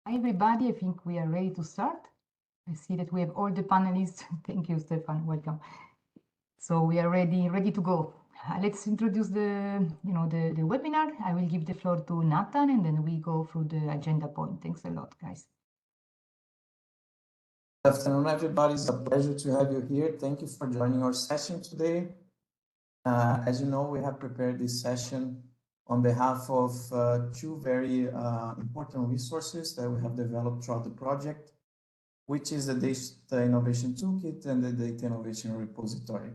Hi, everybody. I think we are ready to start. I see that we have all the panelists. Thank you, Stefan. Welcome. So we are ready to go. Let's introduce the webinar. I will give the floor to Nathan, and then we go through the agenda point. Thanks a lot, guys. Good afternoon, everybody. It's a pleasure to have you here. Thank you for joining our session today. As you know, we have prepared this session on behalf of two very important resources that we have developed throughout the project, which is the Data Innovation Toolkit and the Data Innovation Repository.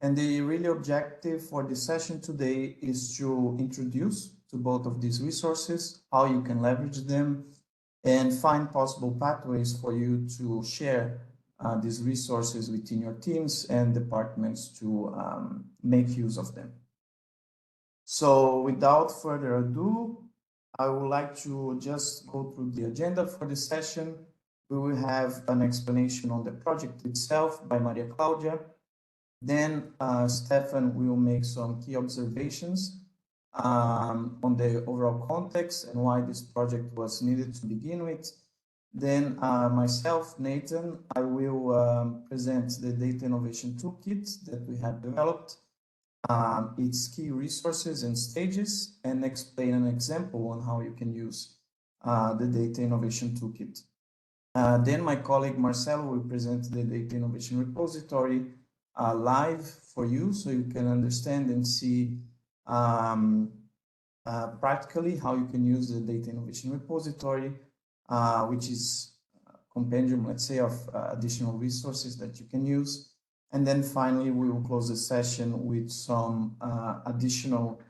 And the really objective for this session today is to introduce to both of these resources, how you can leverage them, and find possible pathways for you to share these resources within your teams and departments to make use of them. So without further ado, I would like to just go through the agenda for this session. We will have an explanation on the project itself by Maria Claudia. Then Stefan will make some key observations on the overall context and why this project was needed to begin with. Then myself, Nathan, I will present the Data Innovation Toolkit that we have developed, its key resources and stages, and explain an example on how you can use the Data Innovation Toolkit. Then my colleague Marcelo will present the Data Innovation Repository live for you, so you can understand and see practically how you can use the Data Innovation Repository, which is a compendium, let's say, of additional resources that you can use. And then finally, we will close the session with some additional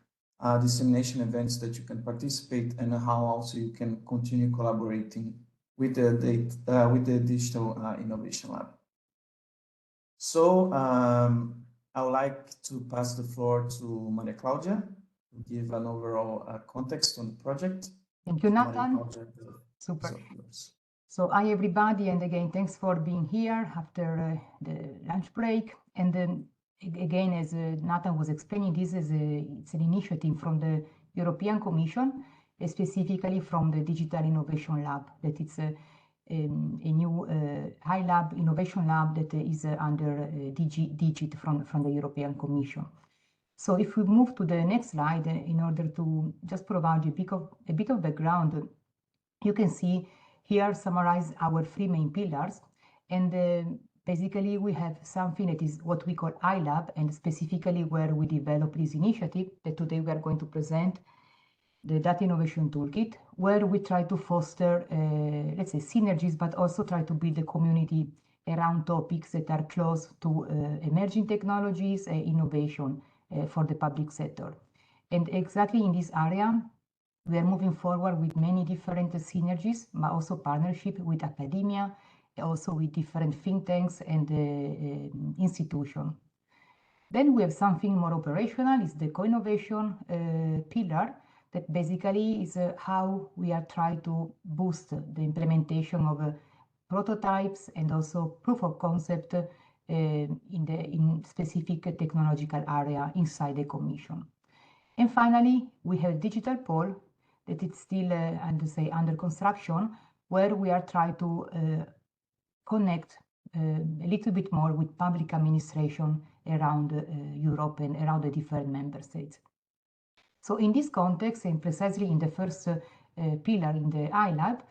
dissemination events that you can participate and how also you can continue collaborating with the Digital Innovation Lab. So I would like to pass the floor to Maria Claudia to give an overall context on the project. Thank you, Nathan. Super. So hi, everybody. And again, thanks for being here after the lunch break. And then again, as Nathan was explaining, it's an initiative from the European Commission, specifically from the Digital Innovation Lab, that it's a new high lab, innovation lab that is under DIGIT from the European Commission. So if we move to the next slide, in order to just provide you a bit of background, you can see here summarize our three main pillars. And basically, we have something that is what we call iLab, and specifically where we develop this initiative that today we are going to present, the Data Innovation Toolkit, where we try to foster, let's say, synergies, but also try to build a community around topics that are close to emerging technologies and innovation for the public sector. And exactly in this area, we are moving forward with many different synergies, but also partnership with academia, also with different think tanks and institutions. Then we have something more operational, is the co-innovation pillar, that basically is how we are trying to boost the implementation of prototypes and also proof of concept in specific technological area inside the Commission. And finally, we have digital pole that it's still under construction, where we are trying to connect a little bit more with public administration around Europe and around the different member states. So in this context, and precisely in the first pillar in the iLab,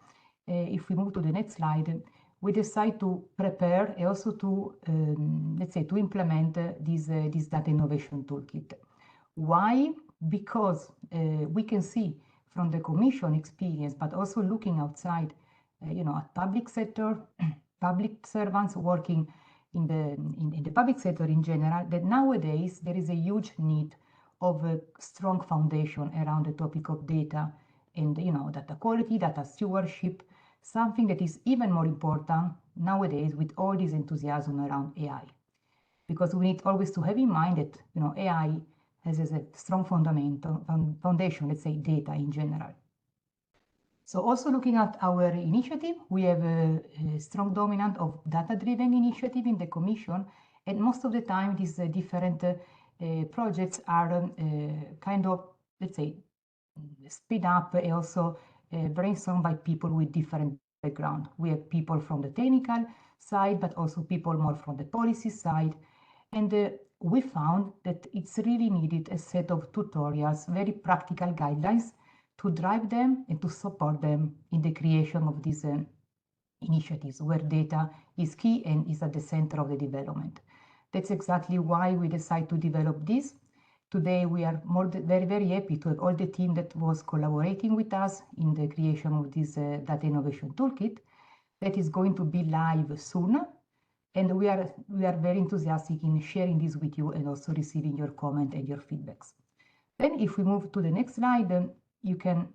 if we move to the next slide, we decide to prepare and also to, let's say, to implement this Data Innovation Toolkit. Why? Because we can see from the Commission experience, but also looking outside, at public sector, public servants working in the public sector in general, that nowadays there is a huge need of a strong foundation around the topic of data and data quality, data stewardship, something that is even more important nowadays with all this enthusiasm around AI. Because we need always to have in mind that AI has a strong foundation, let's say data in general. So also looking at our initiative, we have a strong dominant of data-driven initiative in the Commission, and most of the time these different projects are kind of, let's say, speed up, also brainstormed by people with different background. We have people from the technical side, but also people more from the policy side. And we found that it's really needed a set of tutorials, very practical guidelines to drive them and to support them in the creation of these initiatives where data is key and is at the center of the development. That's exactly why we decided to develop this. Today, we are very, very happy to have all the team that was collaborating with us in the creation of this Data Innovation Toolkit that is going to be live soon. And we are very enthusiastic in sharing this with you and also receiving your comment and your feedbacks. Then if we move to the next slide, you can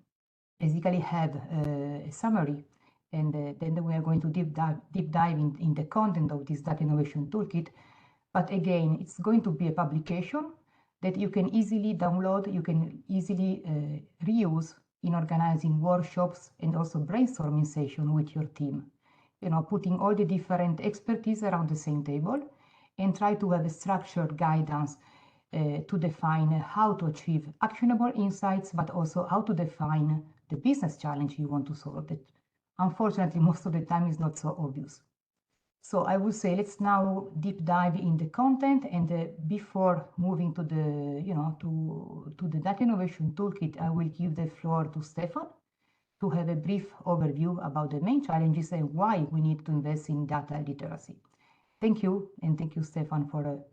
basically have a summary. And then we are going to deep dive in the content of this Data Innovation Toolkit. But again, it's going to be a publication that you can easily download, you can easily reuse in organizing workshops and also brainstorming sessions with your team. You know, putting all the different expertise around the same table and try to have a structured guidance to define how to achieve actionable insights, but also how to define the business challenge you want to solve that unfortunately most of the time is not so obvious. So I would say let's now deep dive in the content, and before moving to the to the Data Innovation Toolkit, I will give the floor to Stefan to have a brief overview about the main challenges and why we need to invest in data literacy. Thank you, and thank you, Stefan, for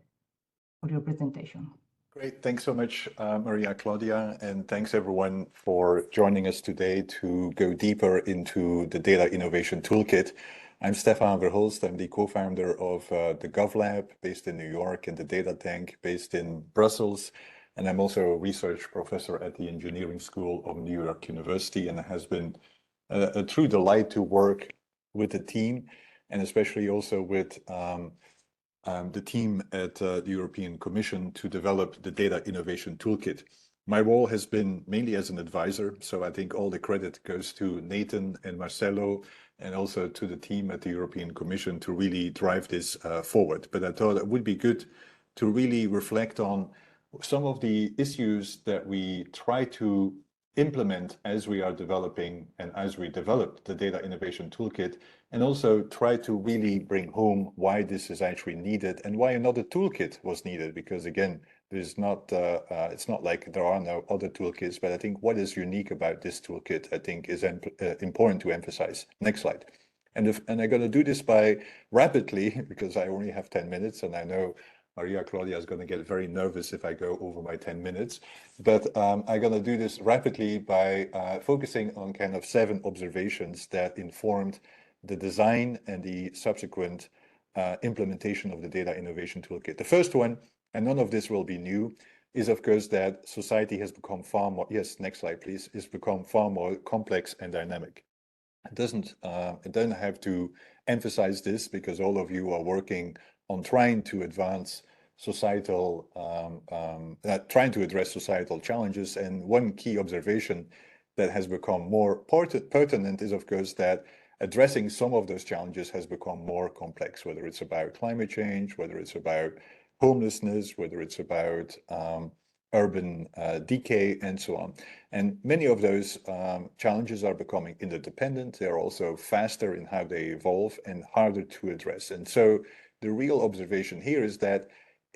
your presentation. Great, thanks so much, Maria Claudia, and thanks everyone for joining us today to go deeper into the Data Innovation Toolkit. I'm Stefan Verhulst. I'm the co-founder of the GovLab based in New York and the Data Tank based in Brussels. And I'm also a research professor at the Engineering School of New York University. And it has been a true delight to work with the team, and especially also with the team at the European Commission to develop the Data Innovation Toolkit. My role has been mainly as an advisor, so I think all the credit goes to Nathan and Marcelo and also to the team at the European Commission to really drive this forward. But I thought it would be good to really reflect on some of the issues that we try to implement as we are developing and as we develop the Data Innovation Toolkit, and also try to really bring home why this is actually needed and why another toolkit was needed. Because again, there's not it's not like there are no other toolkits, but I think what is unique about this toolkit, I think, is important to emphasize. Next slide. And I'm going to do this by rapidly, because I only have 10 minutes, and I know Maria Claudia is going to get very nervous if I go over my 10 minutes. But I'm going to do this rapidly by focusing on kind of 7 observations that informed the design and the subsequent implementation of the Data Innovation Toolkit. The first one, and none of this will be new, is of course that society has become far more, yes, next slide please, has become far more complex and dynamic. It doesn't have to emphasize this, because all of you are working on trying to advance societal, trying to address societal challenges. And one key observation that has become more pertinent is of course that addressing some of those challenges has become more complex, whether it's about climate change, whether it's about homelessness, whether it's about urban decay, and so on. And many of those challenges are becoming interdependent. They're also faster in how they evolve and harder to address. And so the real observation here is that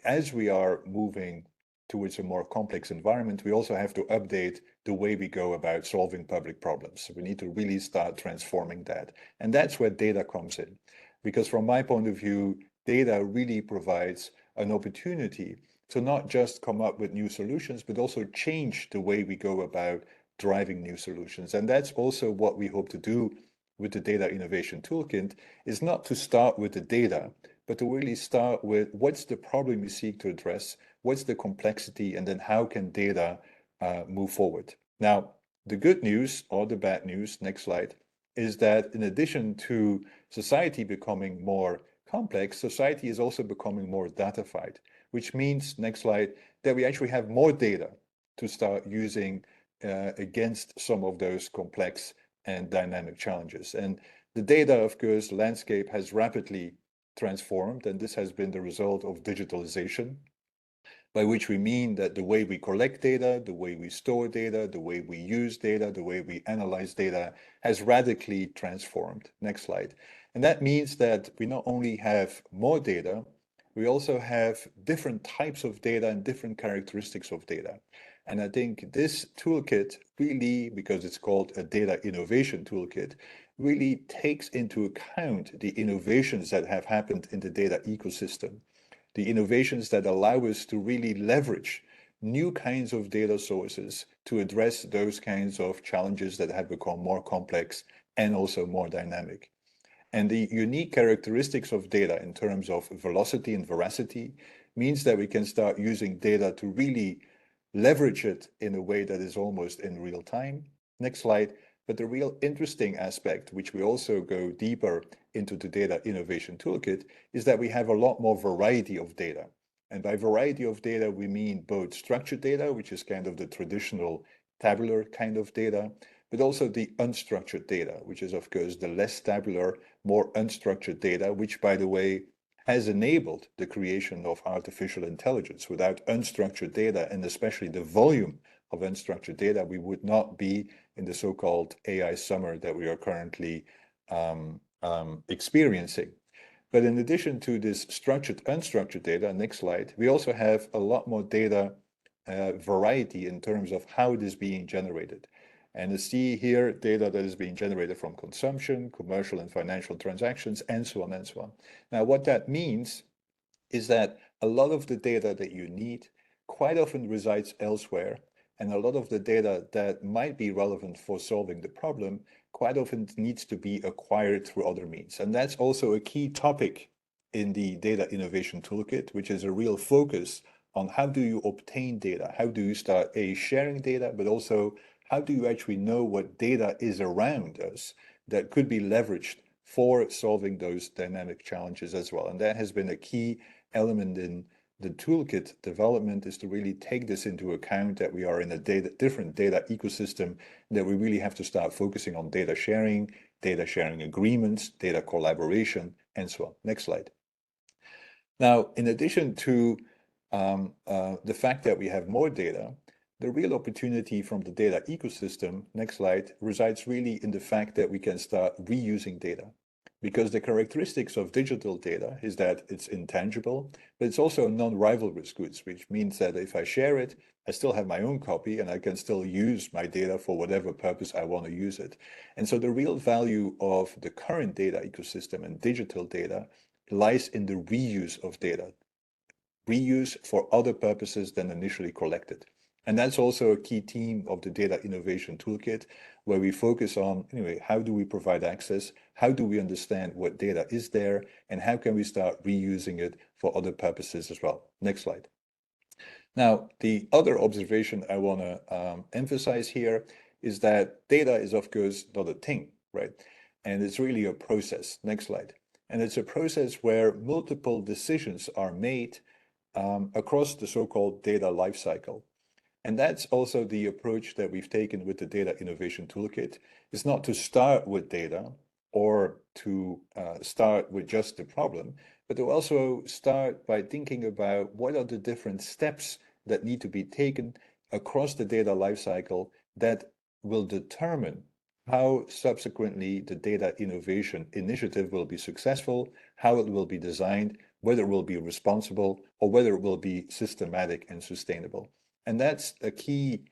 as we are moving towards a more complex environment, we also have to update the way we go about solving public problems. So we need to really start transforming that. And that's where data comes in. Because from my point of view, data really provides an opportunity to not just come up with new solutions, but also change the way we go about driving new solutions. And that's also what we hope to do with the Data Innovation Toolkit, is not to start with the data, but to really start with what's the problem we seek to address, what's the complexity, and then how can data move forward. Now, the good news or the bad news, next slide, is that in addition to society becoming more complex, society is also becoming more datafied, which means, next slide, that we actually have more data to start using against some of those complex and dynamic challenges. And the data, of course, landscape has rapidly transformed, and this has been the result of digitalization. by which we mean that the way we collect data, the way we store data, the way we use data, the way we analyze data has radically transformed. Next slide. And that means that we not only have more data, we also have different types of data and different characteristics of data. And I think this toolkit really, because it's called a Data Innovation Toolkit, really takes into account the innovations that have happened in the data ecosystem, the innovations that allow us to really leverage new kinds of data sources to address those kinds of challenges that have become more complex and also more dynamic. And the unique characteristics of data in terms of velocity and veracity means that we can start using data to really leverage it in a way that is almost in real time. Next slide. But the real interesting aspect, which we also go deeper into the Data Innovation Toolkit, is that we have a lot more variety of data. And by variety of data, we mean both structured data, which is kind of the traditional tabular kind of data, but also the unstructured data, which is, of course, the less tabular, more unstructured data, which, by the way, has enabled the creation of artificial intelligence. Without unstructured data, and especially the volume of unstructured data, we would not be in the so-called AI summer that we are currently experiencing. But in addition to this structured, unstructured data, next slide, we also have a lot more data variety in terms of how it is being generated. And you see here data that is being generated from consumption, commercial and financial transactions, and so on and so on. Now, what that means is that a lot of the data that you need quite often resides elsewhere, and a lot of the data that might be relevant for solving the problem quite often needs to be acquired through other means. And that's also a key topic in the Data Innovation Toolkit, which is a real focus on how do you obtain data? How do you start sharing data, but also how do you actually know what data is around us that could be leveraged for solving those dynamic challenges as well? And that has been a key element in the toolkit development, is to really take this into account, that we are in a different data ecosystem, that we really have to start focusing on data sharing agreements, data collaboration, and so on. Next slide. Now, in addition to the fact that we have more data, the real opportunity from the data ecosystem, next slide, resides really in the fact that we can start reusing data. Because the characteristics of digital data is that it's intangible, but it's also non-rivalrous goods, which means that if I share it, I still have my own copy and I can still use my data for whatever purpose I want to use it. And so the real value of the current data ecosystem and digital data lies in the reuse of data, reuse for other purposes than initially collected. And that's also a key theme of the Data Innovation Toolkit, where we focus on, anyway, how do we provide access? How do we understand what data is there? And how can we start reusing it for other purposes as well? Next slide. Now, the other observation I want to emphasize here is that data is, of course, not a thing, right? And it's really a process. Next slide. And it's a process where multiple decisions are made across the so-called data lifecycle. And that's also the approach that we've taken with the Data Innovation Toolkit. It's not to start with data or to start with just the problem, but to also start by thinking about what are the different steps that need to be taken across the data lifecycle that will determine how subsequently the data innovation initiative will be successful, how it will be designed, whether it will be responsible, or whether it will be systematic and sustainable. And that's a key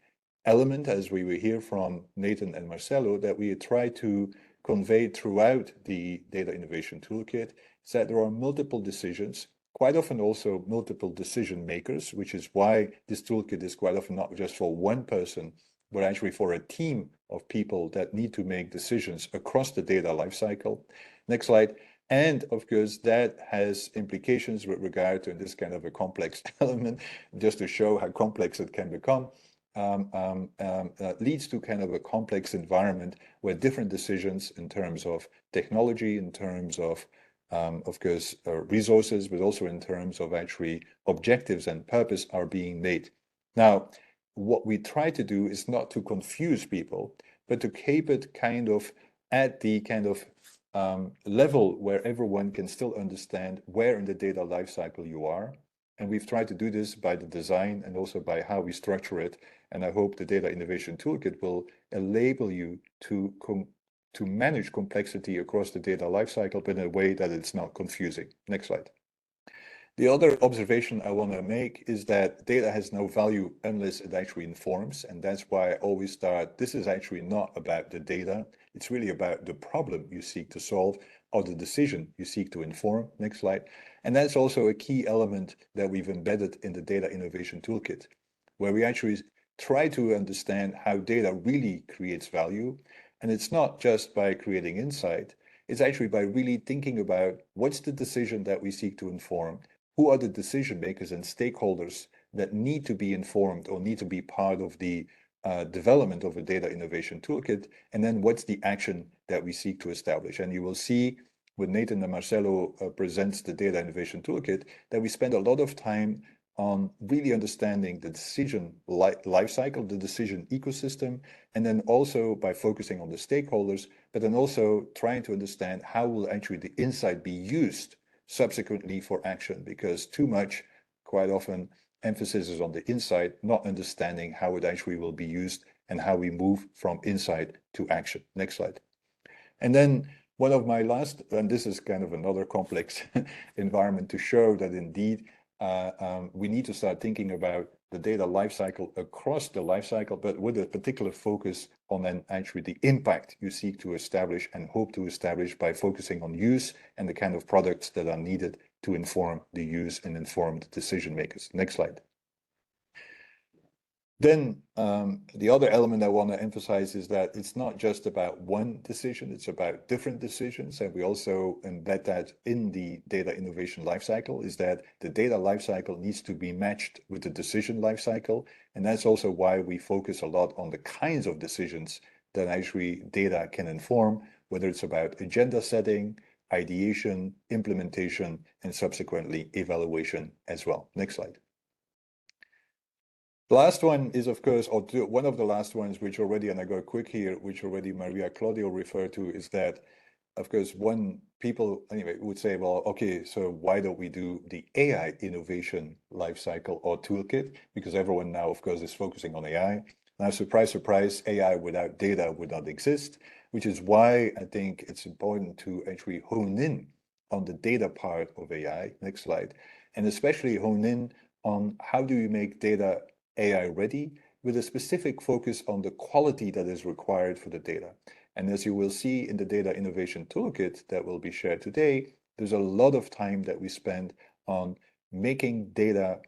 element, as we will hear from Nathan and Marcelo, that we try to convey throughout the Data Innovation Toolkit, is that there are multiple decisions, quite often also multiple decision makers, which is why this toolkit is quite often not just for one person, but actually for a team of people that need to make decisions across the data lifecycle. Next slide. And of course, that has implications with regard to this kind of a complex element, just to show how complex it can become, leads to kind of a complex environment where different decisions in terms of technology, in terms of course, resources, but also in terms of actually objectives and purpose are being made. Now, what we try to do is not to confuse people, but to keep it kind of at the kind of level where everyone can still understand where in the data lifecycle you are, And we've tried to do this by the design and also by how we structure it. And I hope the Data Innovation Toolkit will enable you to manage complexity across the data lifecycle, but in a way that it's not confusing. Next slide. The other observation I want to make is that data has no value unless it actually informs. And that's why I always start, this is actually not about the data. It's really about the problem you seek to solve or the decision you seek to inform. Next slide. And that's also a key element that we've embedded in the Data Innovation Toolkit, where we actually try to understand how data really creates value. And it's not just by creating insight, it's actually by really thinking about what's the decision that we seek to inform, who are the decision makers and stakeholders that need to be informed or need to be part of the development of a data innovation toolkit, and then what's the action that we seek to establish. And you will see when Nathan and Marcelo presents the data innovation toolkit that we spend a lot of time on really understanding the decision life cycle, the decision ecosystem, and then also by focusing on the stakeholders, but then also trying to understand how will actually the insight be used subsequently for action, because too much, quite often, emphasis is on the insight, not understanding how it actually will be used and how we move from insight to action. Next slide. And then one of my last, and this is kind of another complex environment to show that indeed we need to start thinking about the data lifecycle across the lifecycle, but with a particular focus on then actually the impact you seek to establish and hope to establish by focusing on use and the kind of products that are needed to inform the use and inform the decision makers. Next slide. Then the other element I want to emphasize is that it's not just about one decision, it's about different decisions. And we also embed that in the data innovation lifecycle, is that the data lifecycle needs to be matched with the decision lifecycle. And that's also why we focus a lot on the kinds of decisions that actually data can inform, whether it's about agenda setting, ideation, implementation, and subsequently evaluation as well. Next slide. The last one is, of course, or one of the last ones, which already, and I go quick here, which already Maria Claudio referred to, is that, of course, people anyway would say, well, okay, so why don't we do the AI innovation lifecycle or toolkit? Because everyone now, of course, is focusing on AI. Now, surprise, surprise, AI without data would not exist, which is why I think it's important to actually hone in on the data part of AI. Next slide. And especially hone in on how do you make data AI ready, with a specific focus on the quality that is required for the data. And as you will see in the Data Innovation Toolkit that will be shared today, there's a lot of time that we spend on making data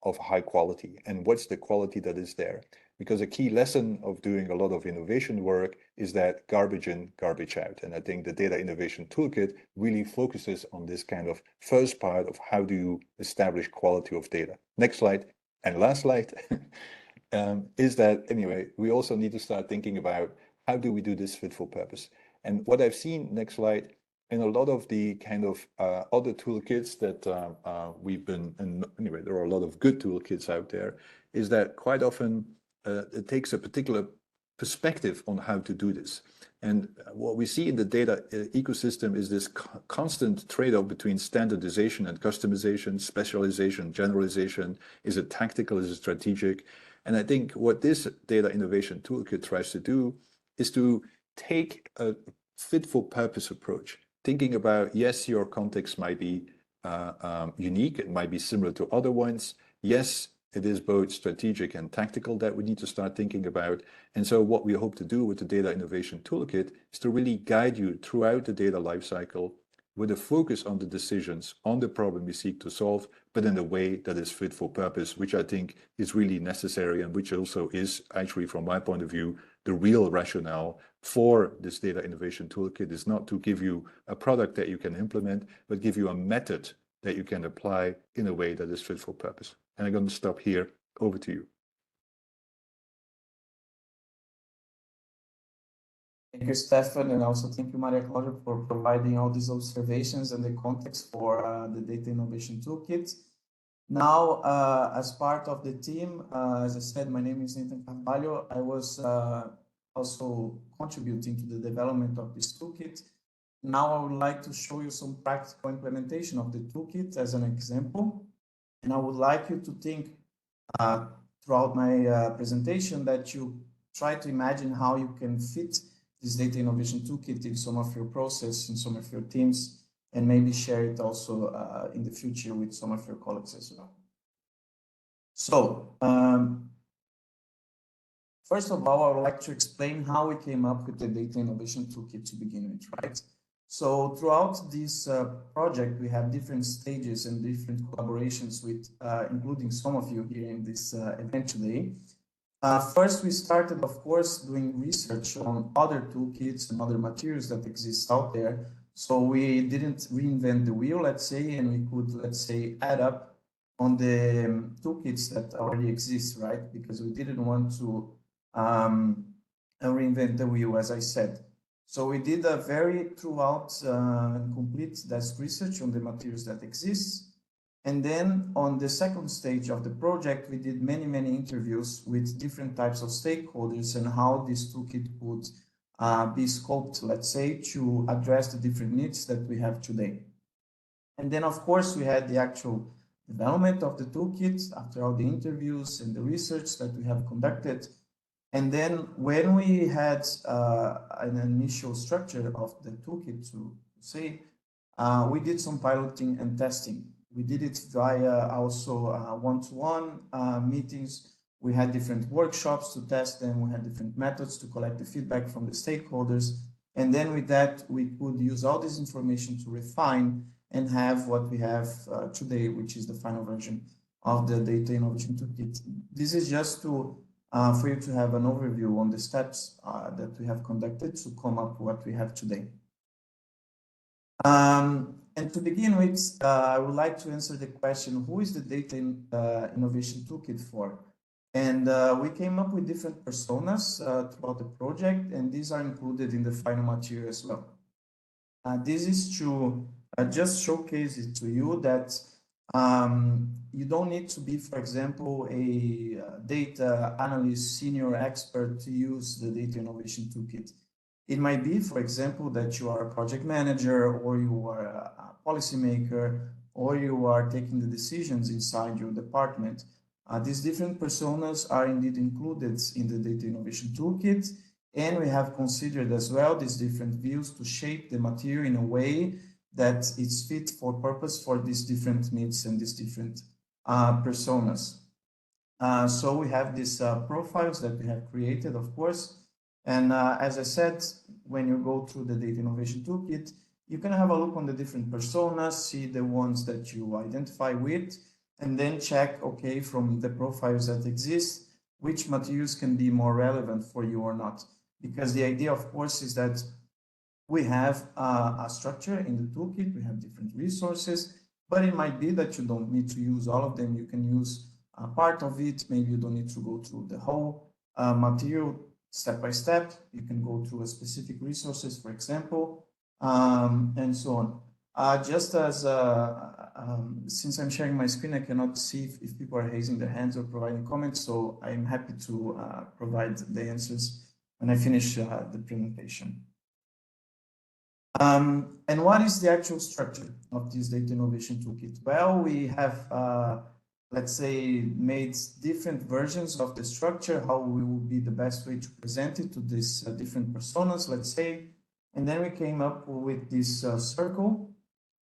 of high quality and what's the quality that is there. Because a key lesson of doing a lot of innovation work is that garbage in, garbage out. And I think the Data Innovation Toolkit really focuses on this kind of first part of how do you establish quality of data. Next slide. And last slide is that, anyway, we also need to start thinking about how do we do this fit for purpose. And what I've seen, next slide, in a lot of the kind of other toolkits that we've been, and anyway, there are a lot of good toolkits out there, is that quite often it takes a particular perspective on how to do this. And what we see in the data ecosystem is this constant trade-off between standardization and customization, specialization, generalization. Is it tactical? Is it strategic? And I think what this Data Innovation Toolkit tries to do is to take a fit-for-purpose approach, thinking about, yes, your context might be unique, it might be similar to other ones. Yes, it is both strategic and tactical that we need to start thinking about. And so what we hope to do with the Data Innovation Toolkit is to really guide you throughout the data lifecycle with a focus on the decisions, on the problem we seek to solve, but in a way that is fit for purpose, which I think is really necessary and which also is actually, from my point of view, the real rationale for this Data Innovation Toolkit is not to give you a product that you can implement, but give you a method that you can apply in a way that is fit for purpose. And I'm going to stop here. Over to you. Thank you, Stefan, and also thank you, Maria Claudia, for providing all these observations and the context for the Data Innovation Toolkit. Now, as part of the team, as I said, my name is Nathan Carvalho. I was also contributing to the development of this toolkit. Now I would like to show you some practical implementation of the toolkit as an example. And I would like you to think throughout my presentation that you try to imagine how you can fit this Data Innovation Toolkit in some of your process, in some of your teams, and maybe share it also in the future with some of your colleagues as well. So, first of all, I would like to explain how we came up with the Data Innovation Toolkit to begin with, right? So throughout this project, we have different stages and different collaborations with, including some of you here in this event today. First, we started, of course, doing research on other toolkits and other materials that exist out there. So we didn't reinvent the wheel, let's say, and we could, let's say, add up on the toolkits that already exist, right? Because we didn't want to reinvent the wheel, as I said. So we did a very throughout complete desk research on the materials that exist. And then on the second stage of the project, we did many, many interviews with different types of stakeholders and how this toolkit would be scoped, let's say, to address the different needs that we have today. And then, of course, we had the actual development of the toolkit after all the interviews and the research that we have conducted. And then when we had an initial structure of the toolkit to say, we did some piloting and testing. We did it via also one-to-one meetings. We had different workshops to test them. We had different methods to collect the feedback from the stakeholders. And then with that, we could use all this information to refine and have what we have today, which is the final version of the Data Innovation Toolkit. This is just to for you to have an overview on the steps that we have conducted to come up with what we have today. And to begin with, I would like to answer the question, who is the Data Innovation Toolkit for? And we came up with different personas throughout the project, and these are included in the final material as well. This is to just showcase it to you that you don't need to be, for example, a data analyst, senior expert to use the Data Innovation Toolkit. It might be, for example, that you are a project manager, or you are a policymaker, or you are taking the decisions inside your department. These different personas are indeed included in the Data Innovation Toolkit, and we have considered as well these different views to shape the material in a way that it's fit for purpose for these different needs and these different personas. So we have these profiles that we have created, of course. And as I said, when you go through the Data Innovation Toolkit, you can have a look on the different personas, see the ones that you identify with, and then check, okay, from the profiles that exist, which materials can be more relevant for you or not. Because the idea, of course, is that we have a structure in the toolkit, we have different resources, but it might be that you don't need to use all of them. You can use a part of it. Maybe you don't need to go through the whole material step by step. You can go through a specific resources, for example, and so on. Just as, since I'm sharing my screen, I cannot see if people are raising their hands or providing comments, so I'm happy to provide the answers when I finish the presentation. And what is the actual structure of this Data Innovation Toolkit? Well, we have, let's say, made different versions of the structure, how we will be the best way to present it to these different personas, let's say. And then we came up with this circle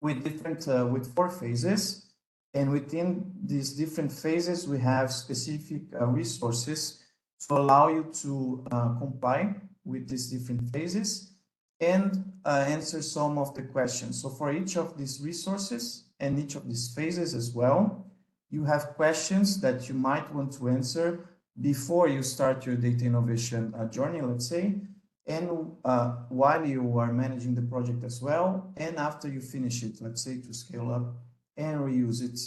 with different, with 4 phases. And within these different phases, we have specific resources to allow you to comply with these different phases and answer some of the questions. So for each of these resources and each of these phases as well, you have questions that you might want to answer before you start your data innovation journey, let's say, and while you are managing the project as well, and after you finish it, let's say, to scale up and reuse it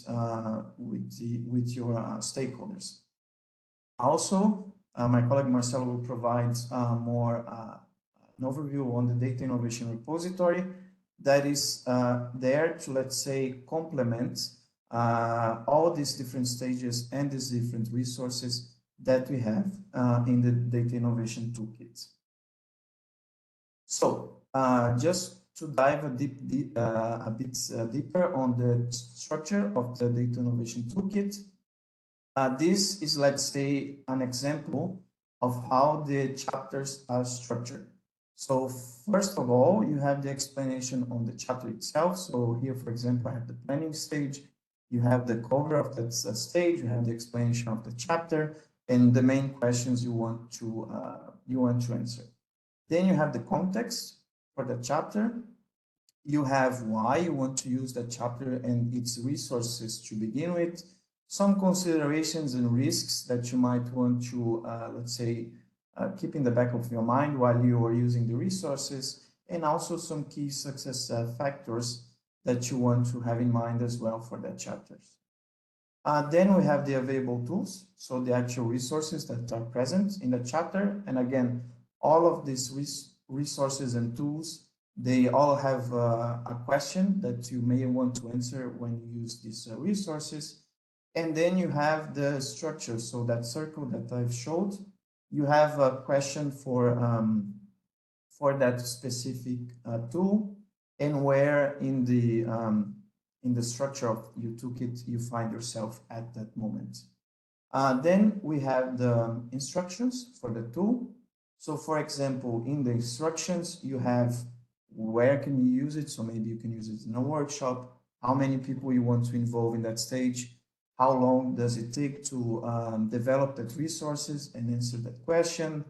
with your stakeholders. Also, my colleague Marcelo will provide more an overview on the data innovation repository that is there to, let's say, complement all these different stages and these different resources that we have in the Data Innovation Toolkit. So just to dive a bit deeper on the structure of the Data Innovation Toolkit. This is, let's say, an example of how the chapters are structured. So first of all, you have the explanation on the chapter itself. So here, for example, I have the planning stage. You have the cover of that stage. You have the explanation of the chapter and the main questions you want to answer. Then you have the context for the chapter. You have why you want to use that chapter and its resources to begin with. Some considerations and risks that you might want to, let's say, keep in the back of your mind while you are using the resources, and also some key success factors that you want to have in mind as well for that chapters. Then we have the available tools, so the actual resources that are present in the chapter. And again, all of these resources and tools, they all have a question that you may want to answer when you use these resources. And then you have the structure. So that circle that I've showed, you have a question for that specific tool, and where in the structure of your toolkit you find yourself at that moment. Then we have the instructions for the tool. So for example, in the instructions, you have where can you use it? So maybe you can use it in a workshop, how many people you want to involve in that stage, how long does it take to develop that resources and answer that question,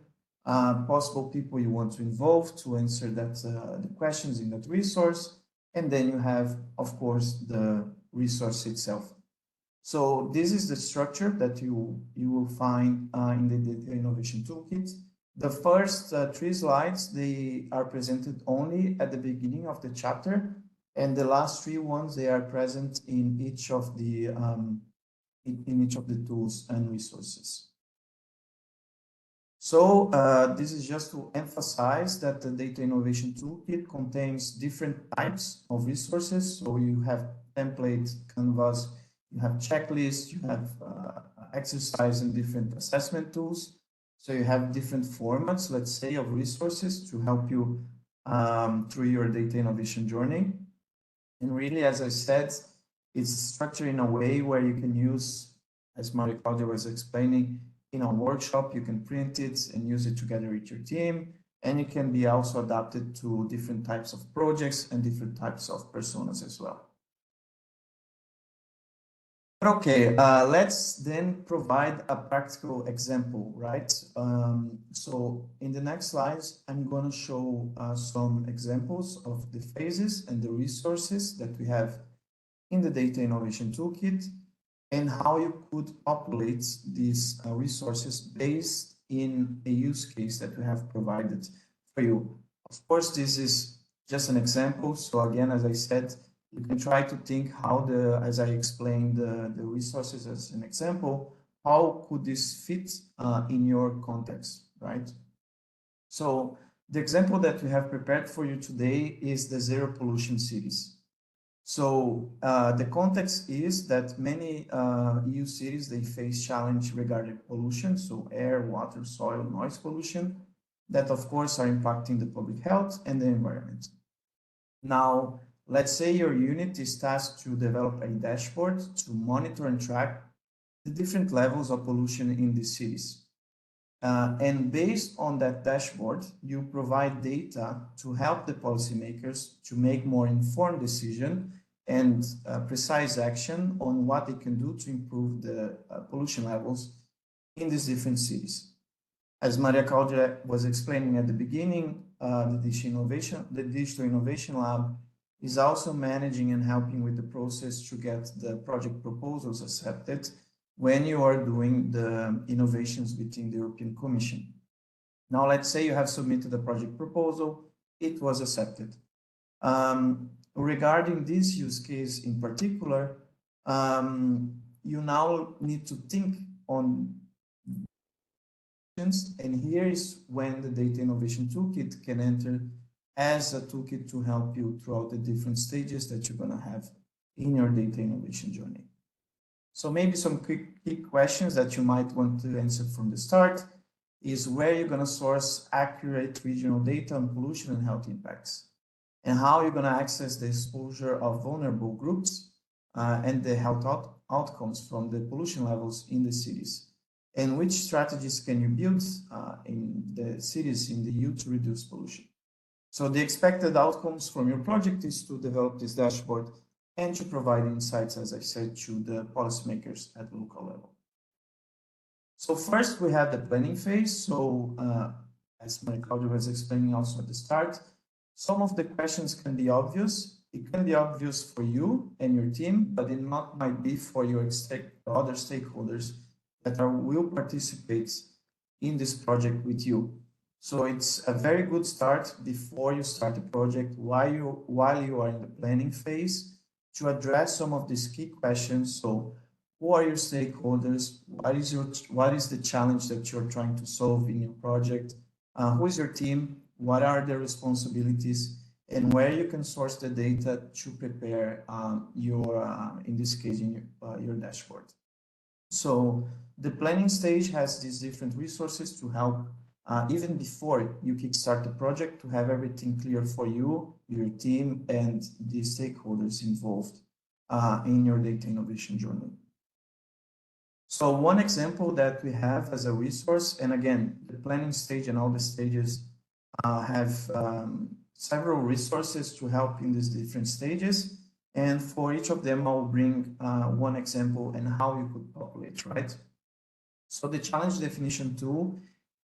possible people you want to involve to answer that the questions in that resource, and then you have, of course, the resource itself. So this is the structure that you will find in the Data Innovation Toolkit. The first 3 slides, they are presented only at the beginning of the chapter, and the last 3 ones, they are present in each of the tools and resources. So this is just to emphasize that the Data Innovation Toolkit contains different types of resources. So you have templates, canvas, you have checklists, you have exercise and different assessment tools. So you have different formats, let's say, of resources to help you through your data innovation journey. And really, as I said, it's structured in a way where you can use, as Maria Claudia was explaining, in a workshop, you can print it and use it together with your team. And it can be also adapted to different types of projects and different types of personas as well. Okay, let's then provide a practical example, right? So in the next slides, I'm going to show some examples of the phases and the resources that we have in the Data Innovation Toolkit, and how you could populate these resources based in a use case that we have provided for you. Of course, this is just an example. So again, as I said, you can try to think how as I explained the resources as an example, how could this fit in your context, right? So the example that we have prepared for you today is the zero pollution cities. So the context is that many EU cities, they face challenge regarding pollution, so air, water, soil, noise pollution, that of course are impacting the public health and the environment. Now, let's say your unit is tasked to develop a dashboard to monitor and track the different levels of pollution in the cities. And based on that dashboard, you provide data to help the policymakers to make more informed decision and precise action on what they can do to improve the pollution levels in these different cities. As Maria Claudia was explaining at the beginning, the Digital Innovation Lab is also managing and helping with the process to get the project proposals accepted when you are doing the innovations within the European Commission. Now, let's say you have submitted a project proposal, it was accepted. Regarding this use case in particular, you now need to think on and here is when the Data Innovation Toolkit can enter as a toolkit to help you throughout the different stages that you're going to have in your data innovation journey. So maybe some quick questions that you might want to answer from the start is where you're going to source accurate regional data on pollution and health impacts. and how you're going to access the exposure of vulnerable groups and the health outcomes from the pollution levels in the cities. And which strategies can you build in the cities in the EU to reduce pollution? So the expected outcomes from your project is to develop this dashboard and to provide insights, as I said, to the policymakers at the local level. So first we have the planning phase. So as Maria-Claudia was explaining also at the start, some of the questions can be obvious. It can be obvious for you and your team, but it might be for your other stakeholders that will participate in this project with you. So it's a very good start before you start the project, while you are in the planning phase, to address some of these key questions. So who are your stakeholders? What is the challenge that you're trying to solve in your project? Who is your team? What are their responsibilities? And where you can source the data to prepare in this case, your dashboard. So the planning stage has these different resources to help even before you kickstart the project, to have everything clear for you, your team, and the stakeholders involved in your data innovation journey. So one example that we have as a resource, and again, the planning stage and all the stages have several resources to help in these different stages. And for each of them, I'll bring one example and how you could populate, right? So the challenge definition tool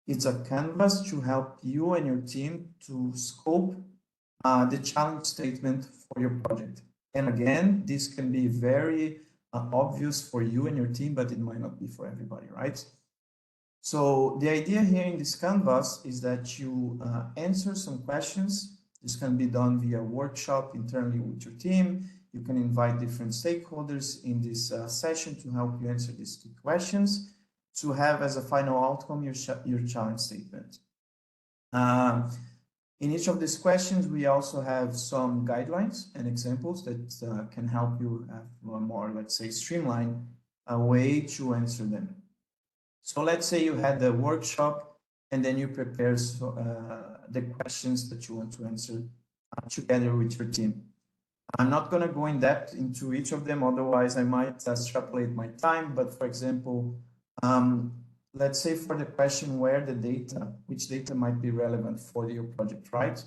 is a canvas to help you and your team to scope the challenge statement for your project. And again, this can be very obvious for you and your team, but it might not be for everybody, right? So the idea here in this canvas is that you answer some questions. This can be done via workshop internally with your team. You can invite different stakeholders in this session to help you answer these key questions, to have as a final outcome your challenge statement. In each of these questions, we also have some guidelines and examples that can help you have a more, let's say, streamlined way to answer them. So let's say you had the workshop and then you prepare the questions that you want to answer together with your team. I'm not going to go in depth into each of them, otherwise I might extrapolate my time. But for example, let's say for the question which data might be relevant for your project, right?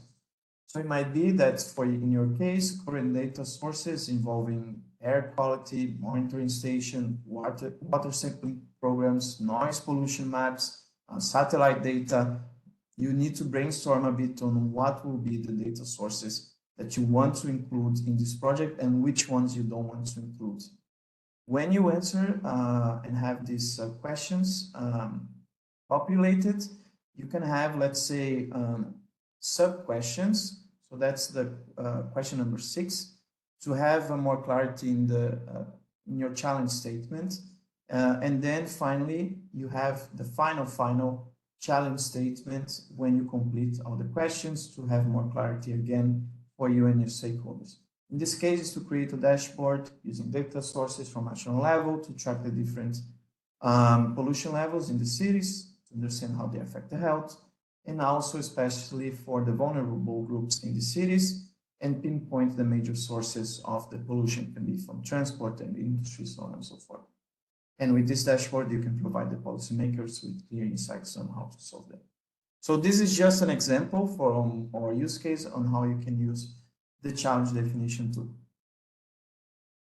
So it might be that in your case, current data sources involving air quality, monitoring station, water sampling programs, noise pollution maps, satellite data. You need to brainstorm a bit on what will be the data sources that you want to include in this project and which ones you don't want to include. When you answer and have these questions populated, you can have, let's say, sub-questions. So that's the question number 6, to have more clarity in your challenge statement. And then finally, you have the final challenge statement when you complete all the questions, to have more clarity again for you and your stakeholders. In this case, is to create a dashboard using data sources from national level to track the different pollution levels in the cities, to understand how they affect the health, and also especially for the vulnerable groups in the cities, and pinpoint the major sources of the pollution, can be from transport and industry, so on and so forth. And with this dashboard, you can provide the policymakers with clear insights on how to solve them. So this is just an example from our use case on how you can use the challenge definition tool.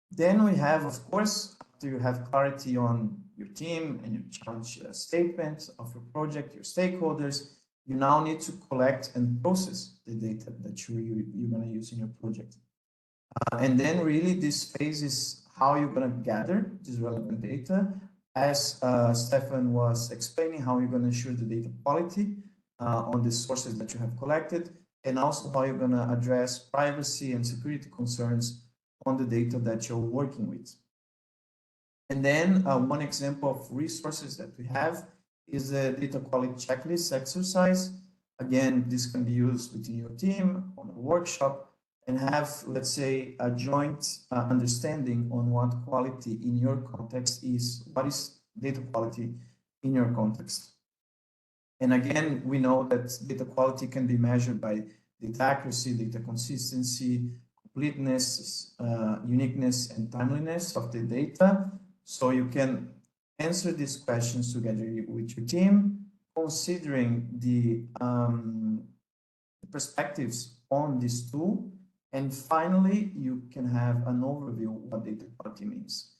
Then we have, of course, after you have clarity on your team and your challenge statement of your project, your stakeholders, you now need to collect and process the data that you're going to use in your project. And then really this phase is how you're going to gather this relevant data. As Stefan was explaining, how you're going to ensure the data quality on the sources that you have collected, and also how you're going to address privacy and security concerns on the data that you're working with. And then one example of resources that we have is the data quality checklist exercise. Again, this can be used within your team on a workshop and have, let's say, a joint understanding on what quality in your context is. What is data quality in your context? And again, we know that data quality can be measured by data accuracy, data consistency, completeness, uniqueness, and timeliness of the data. So you can answer these questions together with your team, considering the perspectives on this tool. And finally, you can have an overview of what data quality means.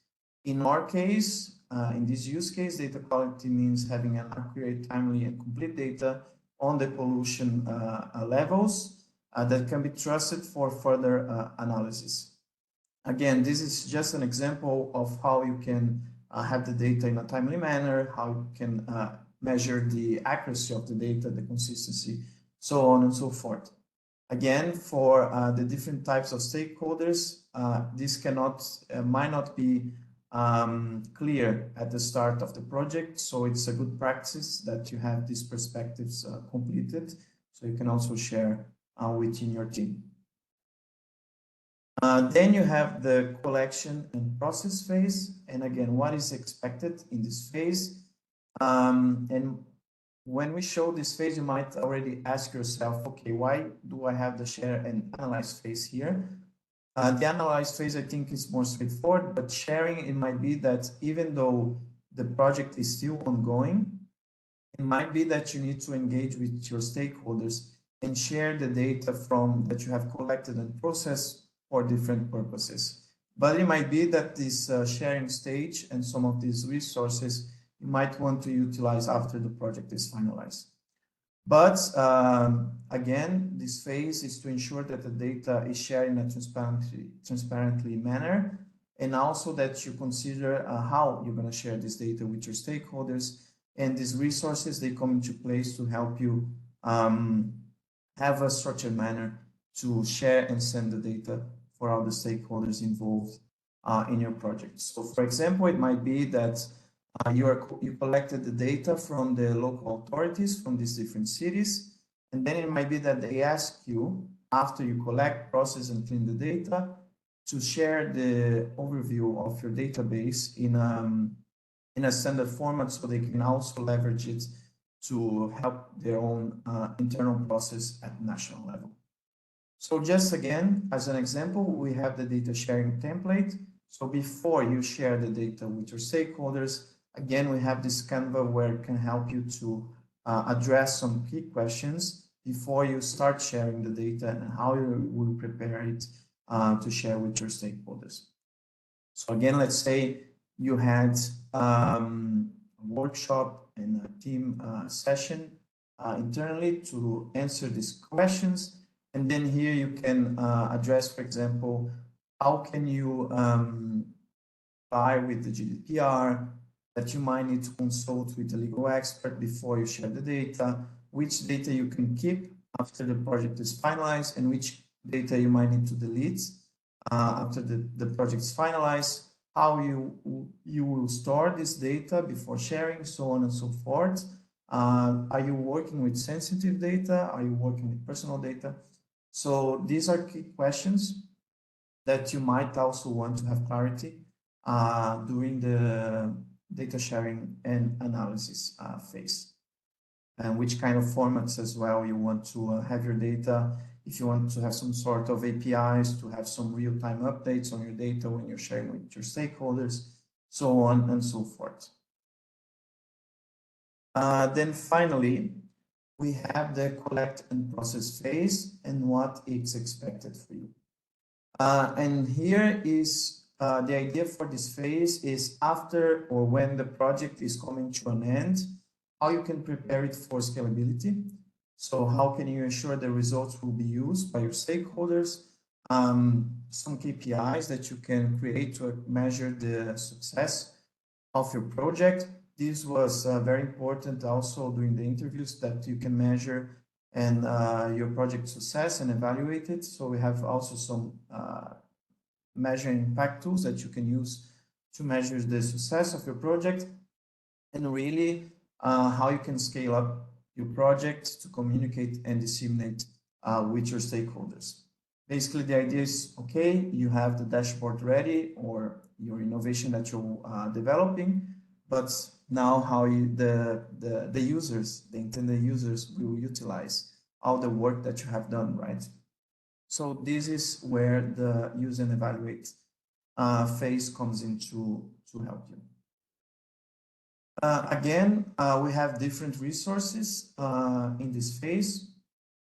In our case, in this use case, data quality means having an accurate, timely, and complete data on the pollution levels that can be trusted for further analysis. Again, this is just an example of how you can have the data in a timely manner, how you can measure the accuracy of the data, the consistency, so on and so forth. Again, for the different types of stakeholders, this might not be clear at the start of the project. So it's a good practice that you have these perspectives completed, so you can also share within your team. Then you have the collection and process phase. And again, what is expected in this phase? And when we show this phase, you might already ask yourself, okay, why do I have the share and analyze phase here? The analyze phase, I think, is more straightforward, but sharing, it might be that even though the project is still ongoing, it might be that you need to engage with your stakeholders and share the data that you have collected and processed for different purposes. But it might be that this sharing stage and some of these resources you might want to utilize after the project is finalized. But again, this phase is to ensure that the data is shared in a transparently manner, and also that you consider how you're going to share this data with your stakeholders. And these resources, they come into place to help you have a structured manner to share and send the data for all the stakeholders involved in your project. So for example, it might be that you collected the data from the local authorities from these different cities, and then it might be that they ask you, after you collect, process, and clean the data, to share the overview of your database in a standard format, so they can also leverage it to help their own internal process at national level. So just again, as an example, we have the data sharing template. So before you share the data with your stakeholders, again, we have this Canva where it can help you to address some key questions before you start sharing the data, and how you will prepare it to share with your stakeholders. So again, let's say you had a workshop and a team session internally to answer these questions. And then here you can address, for example, how can you comply with the GDPR, that you might need to consult with a legal expert before you share the data, which data you can keep after the project is finalized, and which data you might need to delete after the project is finalized, how you will store this data before sharing, so on and so forth. Are you working with sensitive data? Are you working with personal data? So these are key questions that you might also want to have clarity during the data sharing and analysis phase, and which kind of formats as well you want to have your data. If you want to have some sort of APIs to have some real-time updates on your data when you're sharing with your stakeholders, so on and so forth. Then finally, we have the collect and process phase and what is expected for you. And here is the idea for this phase is after or when the project is coming to an end, how you can prepare it for scalability. So how can you ensure the results will be used by your stakeholders? Some KPIs that you can create to measure the success of your project. This was very important also during the interviews, that you can measure and your project success and evaluate it. So we have also some measuring impact tools that you can use to measure the success of your project, and really how you can scale up your project to communicate and disseminate with your stakeholders. Basically, the idea is, okay, you have the dashboard ready or your innovation that you're developing, but now how the users, the intended users, will utilize all the work that you have done, right? So this is where the use and evaluate phase comes in to help you. Again, we have different resources in this phase.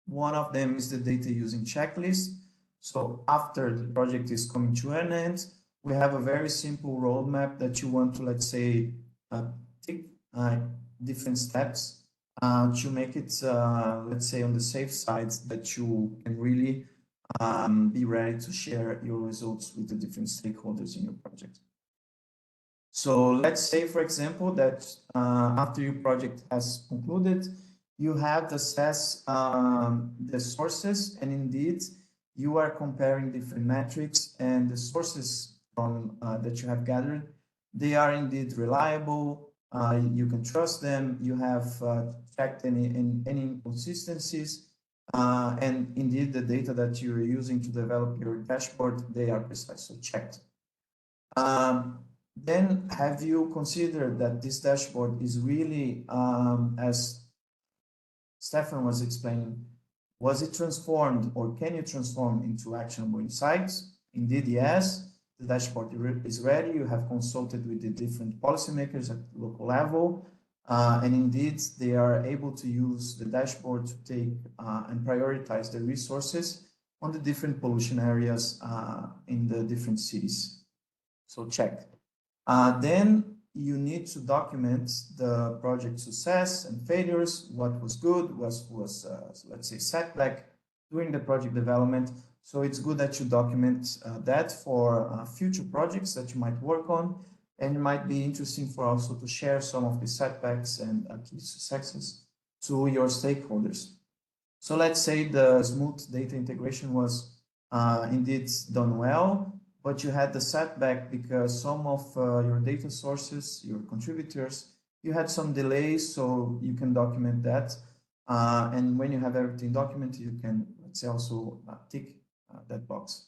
One of them is the data using checklist. So after the project is coming to an end, we have a very simple roadmap that you want to, let's say, tick different steps to make it, let's say, on the safe side that you can really be ready to share your results with the different stakeholders in your project. So let's say, for example, that after your project has concluded, you have to assess the sources, and indeed you are comparing different metrics, and the sources from that you have gathered, they are indeed reliable. You can trust them. You have checked any inconsistencies, and indeed the data that you are using to develop your dashboard, they are precisely checked. Then have you considered that this dashboard is really, as Stefan was explaining, was it transformed or can you transform into actionable insights? Indeed, yes. The dashboard is ready. You have consulted with the different policymakers at the local level. And indeed, they are able to use the dashboard to take and prioritize the resources on the different pollution areas in the different cities. So check. Then you need to document the project success and failures, what was good, was let's say, setback during the project development. So it's good that you document that for future projects that you might work on, and it might be interesting for also to share some of the setbacks and key successes to your stakeholders. So let's say the smooth data integration was indeed done well, but you had the setback because some of your data sources, your contributors, you had some delays, so you can document that. And when you have everything documented, you can, let's say, also tick that box.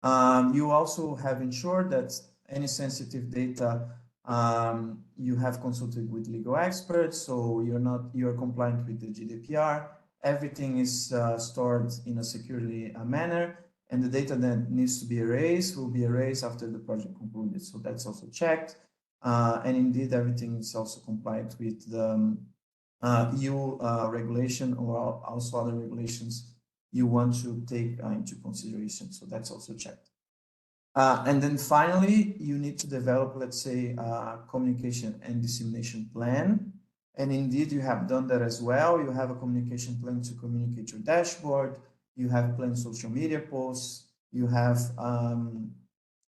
You also have ensured that any sensitive data you have consulted with legal experts, so you're compliant with the GDPR. Everything is stored in a securely manner, and the data that needs to be erased will be erased after the project concluded. So that's also checked. And indeed, everything is also compliant with the EU regulation or also other regulations you want to take into consideration. So that's also checked. And then finally, you need to develop, let's say, a communication and dissemination plan. And indeed, you have done that as well. You have a communication plan to communicate your dashboard. You have planned social media posts. You have done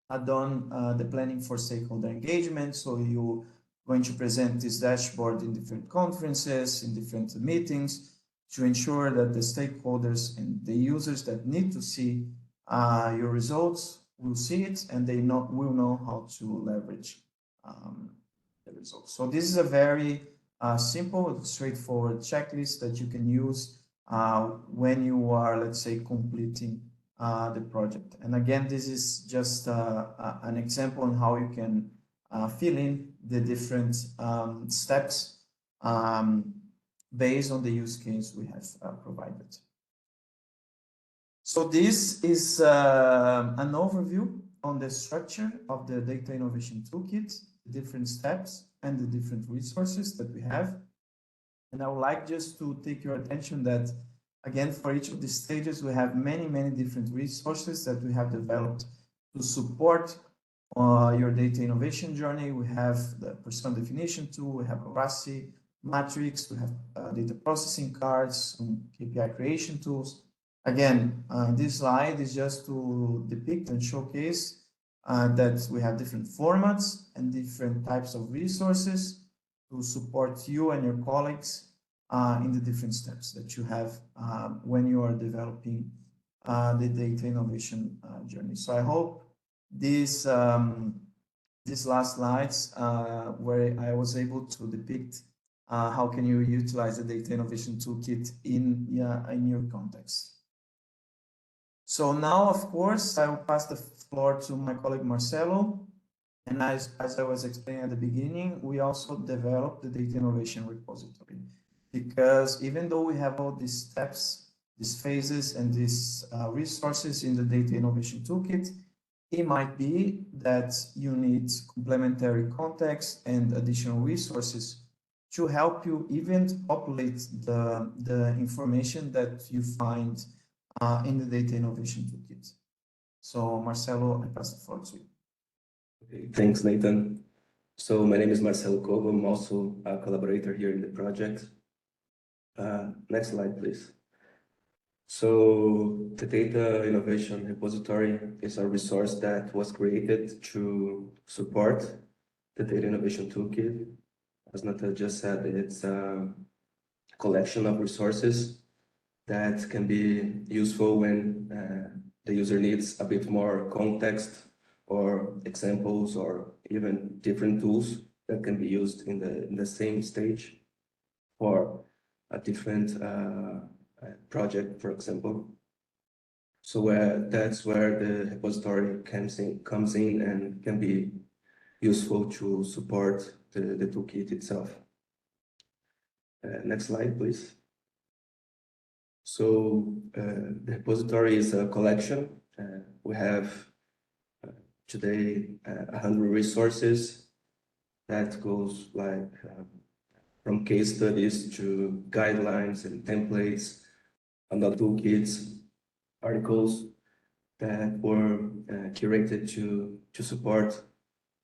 the planning for stakeholder engagement. So you're going to present this dashboard in different conferences, in different meetings, to ensure that the stakeholders and the users that need to see your results will see it, and they will know how to leverage the results. So this is a very simple, straightforward checklist that you can use when you are, let's say, completing the project. And again, this is just an example on how you can fill in the different steps based on the use case we have provided. So this is an overview on the structure of the Data Innovation Toolkit, the different steps and the different resources that we have. And I would like just to take your attention that, again, for each of these stages, we have many, many different resources that we have developed to support your data innovation journey. We have the persona definition tool, we have a RASI matrix, we have data processing cards, some KPI creation tools. Again, this slide is just to depict and showcase that we have different formats and different types of resources to support you and your colleagues in the different steps that you have when you are developing the data innovation journey. So I hope these last slides where I was able to depict how can you utilize the Data Innovation Toolkit in your context. So now, of course, I will pass the floor to my colleague Marcelo. And as I was explaining at the beginning, we also developed the Data Innovation Repository. because even though we have all these steps, these phases, and these resources in the Data Innovation Toolkit, it might be that you need complementary context and additional resources to help you even populate the information that you find in the Data Innovation Toolkit. So Marcelo, I pass the floor to you. Okay, thanks, Nathan. So my name is Marcelo Cobo. I'm also a collaborator here in the project. Next slide, please. So the Data Innovation Repository is a resource that was created to support the Data Innovation Toolkit. As Nathan just said, it's a collection of resources that can be useful when the user needs a bit more context or examples or even different tools that can be used in the same stage for a different project, for example. So that's where the repository comes in and can be useful to support the toolkit itself. Next slide, please. So the repository is a collection. We have today 100 resources that goes like from case studies to guidelines and templates, and toolkits, articles that were curated to support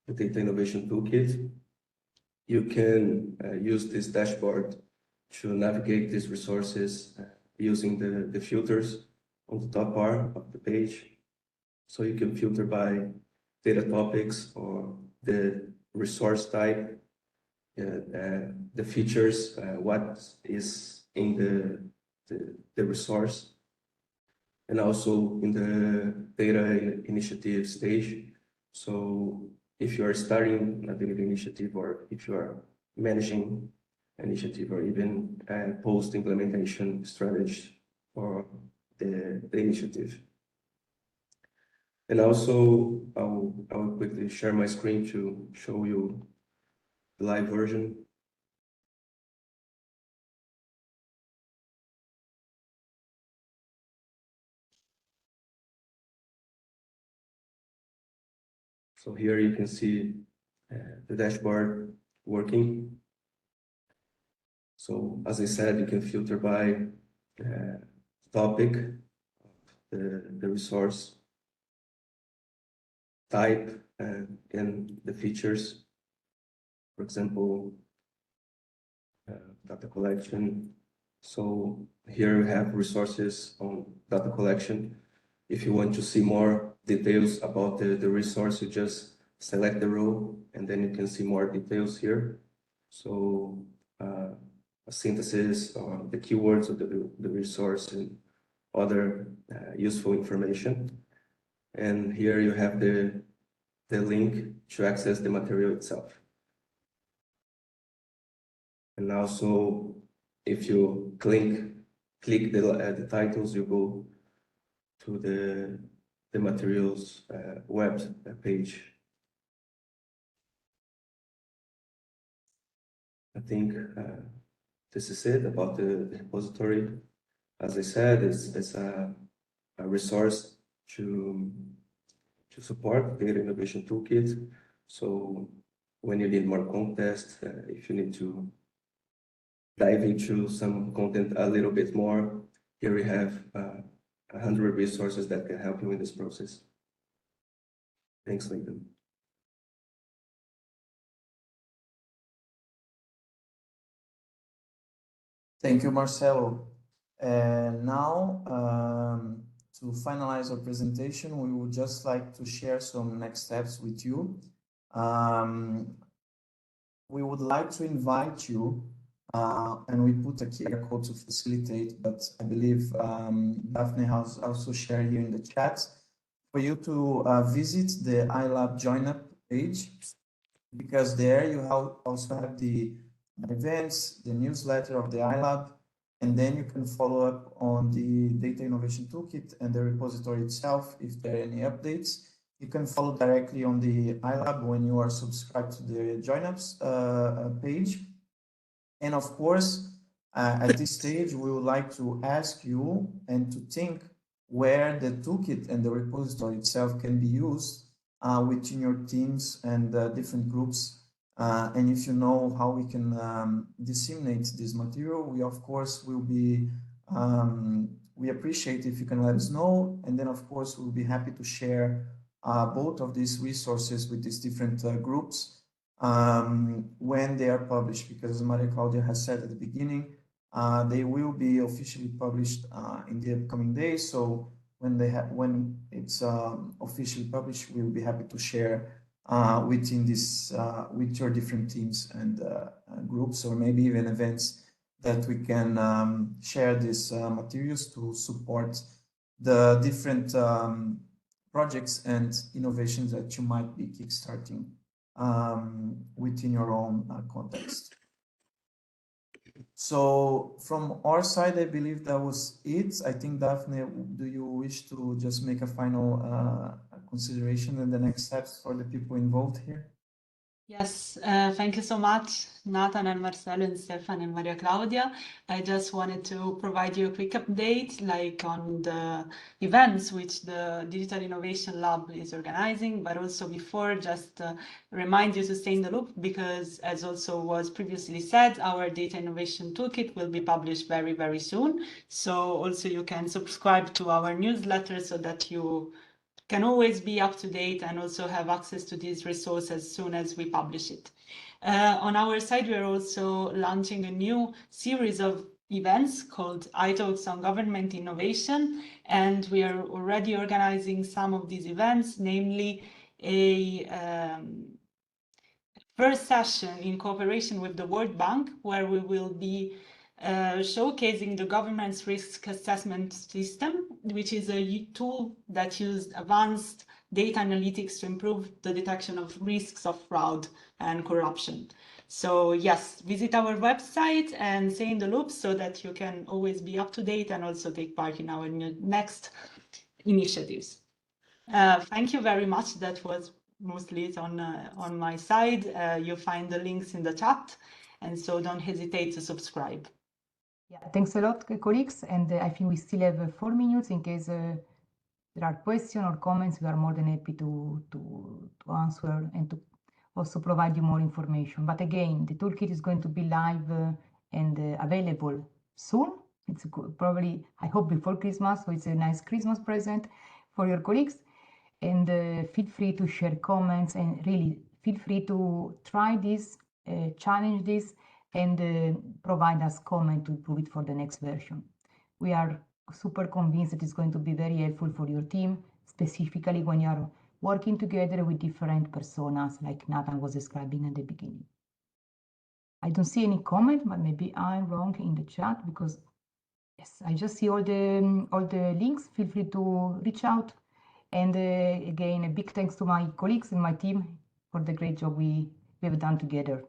the Data Innovation Toolkit. You can use this dashboard to navigate these resources using the filters on the top bar of the page. So you can filter by data topics or the resource type, the features, what is in the resource, and also in the data initiative stage. So if you are starting a data initiative, or if you are managing initiative, or even post-implementation strategy for the initiative. And also, I'll quickly share my screen to show you the live version. So here you can see the dashboard working. So as I said, you can filter by topic, the resource type, and the features. For example, data collection. So here we have resources on data collection. If you want to see more details about the resource, you just select the row, and then you can see more details here. So a synthesis or the keywords of the resource and other useful information. And here you have the link to access the material itself. And also, if you click the titles, you go to the materials web page. I think this is it about the repository. As I said, it's a resource to support Data Innovation Toolkit. So when you need more context, if you need to dive into some content a little bit more, here we have 100 resources that can help you in this process. Thanks, Nathan. Thank you, Marcelo. And now, to finalize our presentation, we would just like to share some next steps with you. We would like to invite you, and we put a QR code to facilitate, but I believe Daphne has also shared here in the chat, for you to visit the iLab Join Up page, because there you also have the events, the newsletter of the iLab, and then you can follow up on the Data Innovation Toolkit and the repository itself if there are any updates. You can follow directly on the iLab when you are subscribed to the Join Ups page. And of course, At this stage, we would like to ask you and to think where the toolkit and the repository itself can be used within your teams and different groups. And if you know how we can disseminate this material, we of course will be, we appreciate if you can let us know. And then of course, we'll be happy to share both of these resources with these different groups when they are published, because as Maria Claudia has said at the beginning, they will be officially published in the upcoming days. So when it's officially published, we will be happy to share within this with your different teams and groups, or maybe even events that we can share these materials to support the different projects and innovations that you might be kickstarting within your own context. So from our side, I believe that was it. I think, Daphne, do you wish to just make a final consideration and the next steps for the people involved here? Yes, thank you so much, Nathan and Marcelo and Stefan and Maria Claudia. I just wanted to provide you a quick update, like on the events which the Digital Innovation Lab is organizing, but also before, just remind you to stay in the loop, because as also was previously said, our Data Innovation Toolkit will be published very, very soon. So also you can subscribe to our newsletter so that you can always be up to date and also have access to these resources as soon as we publish it. On our side, we are also launching a new series of events called iTalks on Government Innovation, and we are already organizing some of these events, namely a first session in cooperation with the World Bank, where we will be showcasing the government's risk assessment system, which is a tool that uses advanced data analytics to improve the detection of risks of fraud and corruption. So yes, visit our website and stay in the loop so that you can always be up to date and also take part in our next initiatives. Thank you very much. That was mostly it on my side. You find the links in the chat, and so don't hesitate to subscribe. Yeah, thanks a lot, colleagues. And I think we still have 4 minutes in case there are questions or comments. We are more than happy to answer and to also provide you more information. But again, the toolkit is going to be live and available soon. It's probably, I hope, before Christmas. So it's a nice Christmas present for your colleagues. And feel free to share comments, and really feel free to try this, challenge this, and provide us comment to improve it for the next version. We are super convinced that it's going to be very helpful for your team, specifically when you are working together with different personas, like Nathan was describing at the beginning. I don't see any comment, but maybe I'm wrong in the chat, because yes, I just see all the links. Feel free to reach out. And again, a big thanks to my colleagues and my team for the great job we have done together.